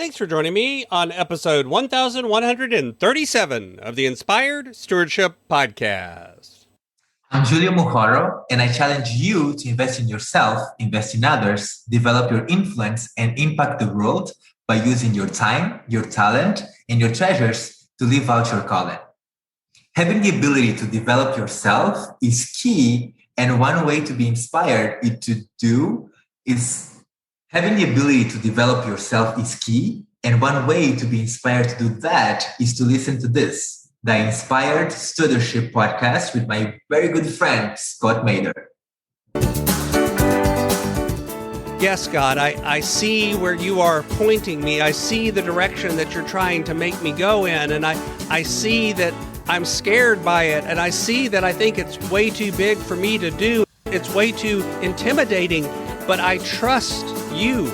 Thanks for joining me on episode 1137 of the Inspired Stewardship Podcast. I'm Julio Mujaro, and I challenge you to invest in yourself, invest in others, develop your influence, and impact the world by using your time, your talent, and your treasures to live out your calling. Having the ability to develop yourself is key, and one way to be inspired Having the ability to develop yourself is key, and one way to be inspired to do that is to listen to this, the Inspired Stewardship Podcast with my very good friend, Scott Mather. Yes, God, I see where you are pointing me. I see the direction that you're trying to make me go in, and I see that I'm scared by it, and I see that I think it's way too big for me to do. It's way too intimidating, but I trust you.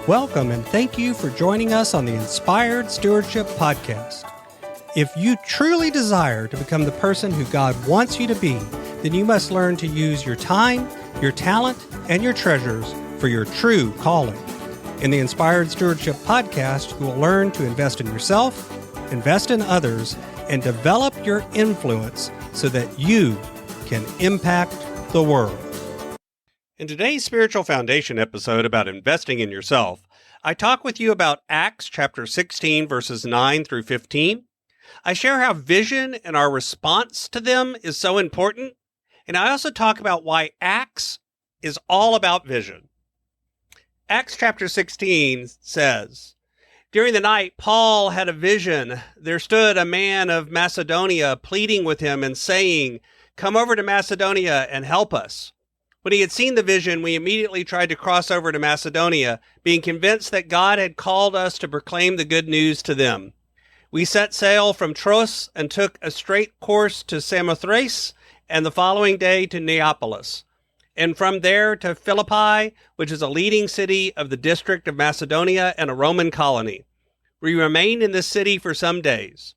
Welcome and thank you for joining us on the Inspired Stewardship Podcast. If you truly desire to become the person who God wants you to be, then you must learn to use your time, your talent, and your treasures for your true calling. In the Inspired Stewardship Podcast, you will learn to invest in yourself, invest in others, and develop your influence so that you can impact the world. In today's Spiritual Foundation episode about investing in yourself, I talk with you about Acts chapter 16, verses 9 through 15. I share how vision and our response to them is so important, and I also talk about why Acts is all about vision. Acts chapter 16 says, "During the night, Paul had a vision. There stood a man of Macedonia pleading with him and saying, 'Come over to Macedonia and help us.' When he had seen the vision, we immediately tried to cross over to Macedonia, being convinced that God had called us to proclaim the good news to them. We set sail from Troas and took a straight course to Samothrace, and the following day to Neapolis, and from there to Philippi, which is a leading city of the district of Macedonia and a Roman colony. We remained in this city for some days.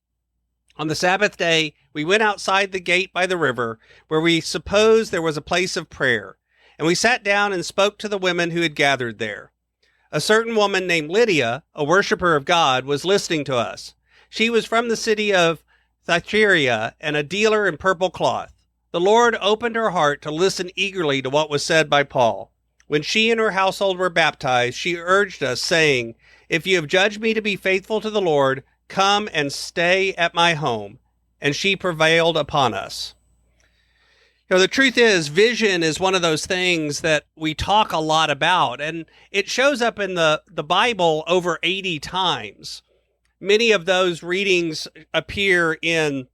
On the Sabbath day, we went outside the gate by the river, where we supposed there was a place of prayer, and we sat down and spoke to the women who had gathered there. A certain woman named Lydia, a worshiper of God, was listening to us. She was from the city of Thyatira and a dealer in purple cloth. The Lord opened her heart to listen eagerly to what was said by Paul. When she and her household were baptized, she urged us, saying, 'If you have judged me to be faithful to the Lord, come and stay at my home.' And she prevailed upon us." The truth is, vision is one of those things that we talk a lot about, and it shows up in the Bible over 80 times. Many of those readings appear in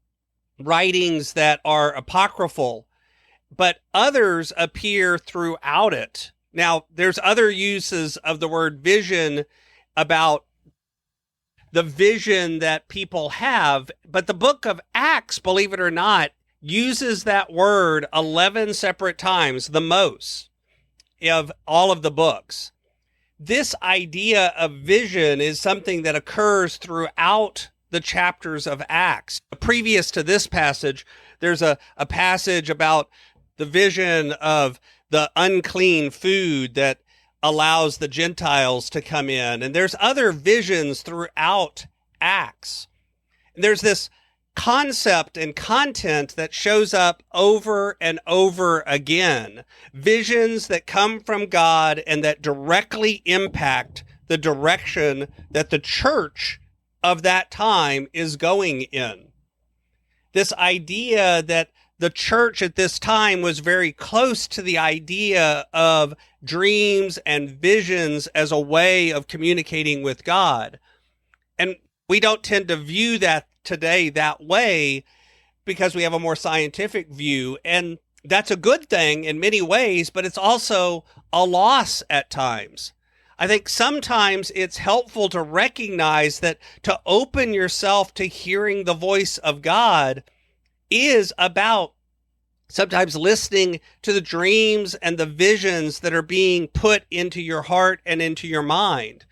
writings that are apocryphal, but others appear throughout it. Now, there's other uses of the word vision about the vision that people have, but the book of Acts, believe it or not, uses that word 11 separate times, the most of all of the books. This idea of vision is something that occurs throughout the chapters of Acts. Previous to this passage, there's a passage about the vision of the unclean food that allows the Gentiles to come in. And there's other visions throughout Acts. And there's this concept and content that shows up over and over again. Visions that come from God and that directly impact the direction that the church of that time is going in. This idea that the church at this time was very close to the idea of dreams and visions as a way of communicating with God. And we don't tend to view that today that way because we have a more scientific view. And that's a good thing in many ways, but it's also a loss at times. I think sometimes it's helpful to recognize that to open yourself to hearing the voice of God is about sometimes listening to the dreams and the visions that are being put into your heart and into your mind.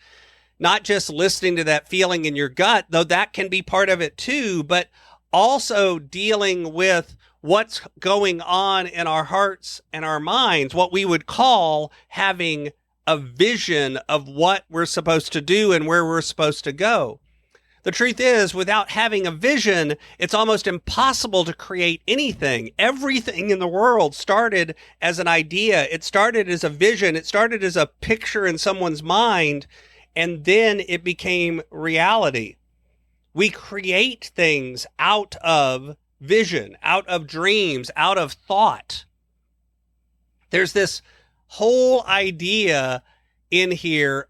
Not just listening to that feeling in your gut, though that can be part of it too, but also dealing with what's going on in our hearts and our minds, what we would call having a vision of what we're supposed to do and where we're supposed to go. The truth is, without having a vision, it's almost impossible to create anything. Everything in the world started as an idea. It started as a vision. It started as a picture in someone's mind, and then it became reality. We create things out of vision, out of dreams, out of thought. There's this whole idea in here,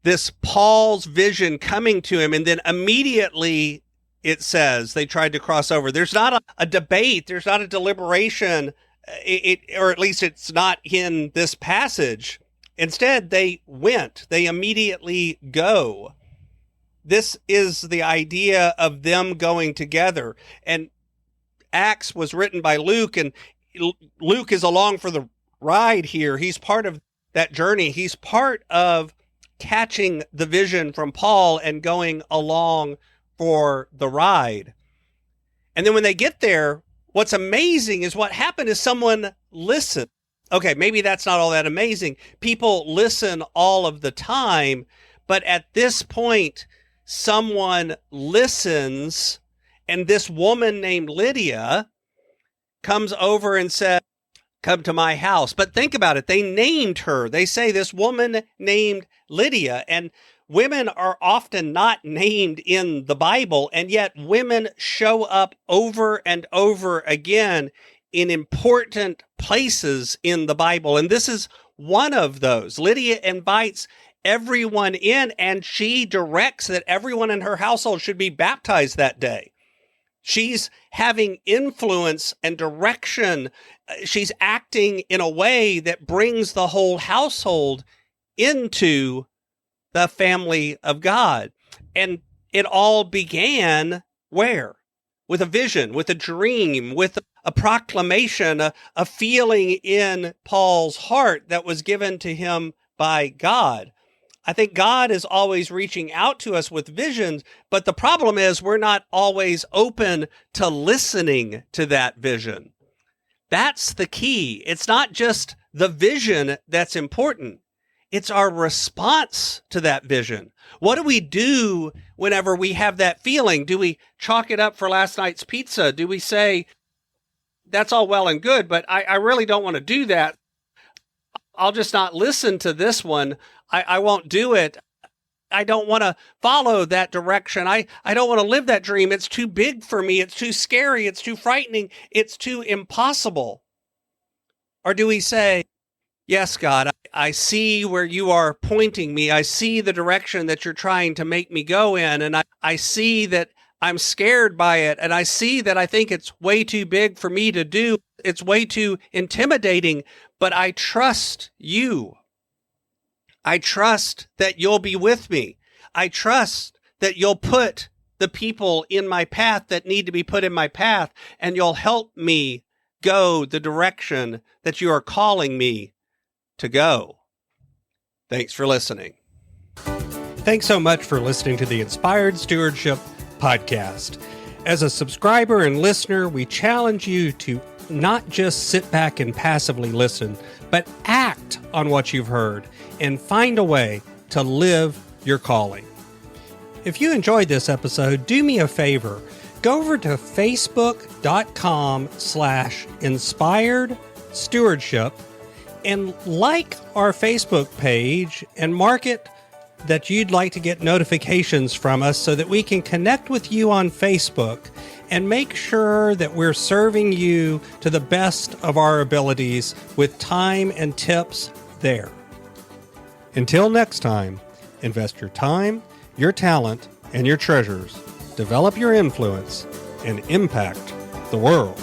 this Paul's vision coming to him, and then immediately it says they tried to cross over. There's not a debate. There's not a deliberation, or at least it's not in this passage. Instead, they went. They immediately go. This is the idea of them going together. And Acts was written by Luke, and Luke is along for the ride here. He's part of that journey. He's part of catching the vision from Paul and going along for the ride. And then when they get there, what's amazing is what happened is someone listened. Okay, maybe that's not all that amazing. People listen all of the time, but at this point, someone listens, and this woman named Lydia comes over and says, "Come to my house." But think about it. They named her. They say this woman named Lydia, and women are often not named in the Bible, and yet women show up over and over again in important places in the Bible. And this is one of those. Lydia invites everyone in, and she directs that everyone in her household should be baptized that day. She's having influence and direction. She's acting in a way that brings the whole household into the family of God. And it all began where? With a vision, with a dream, with a proclamation, a feeling in Paul's heart that was given to him by God. I think God is always reaching out to us with visions, but the problem is we're not always open to listening to that vision. That's the key. It's not just the vision that's important. It's our response to that vision. What do we do whenever we have that feeling? Do we chalk it up for last night's pizza? Do we say, that's all well and good, but I really don't want to do that. I'll just not listen to this one. I won't do it. I don't want to follow that direction. I don't want to live that dream. It's too big for me. It's too scary. It's too frightening. It's too impossible. Or do we say, yes, God, I see where you are pointing me. I see the direction that you're trying to make me go in. And I see that I'm scared by it. And I see that I think it's way too big for me to do. It's way too intimidating, but I trust you. I trust that you'll be with me. I trust that you'll put the people in my path that need to be put in my path, and you'll help me go the direction that you are calling me to go. Thanks for listening. Thanks so much for listening to the Inspired Stewardship podcast. As a subscriber and listener, we challenge you to not just sit back and passively listen, but act on what you've heard and find a way to live your calling. If you enjoyed this episode, do me a favor. Go over to facebook.com/inspired stewardship and like our Facebook page and mark it that you'd like to get notifications from us so that we can connect with you on Facebook and make sure that we're serving you to the best of our abilities with time and tips there. Until next time, invest your time, your talent, and your treasures. Develop your influence and impact the world.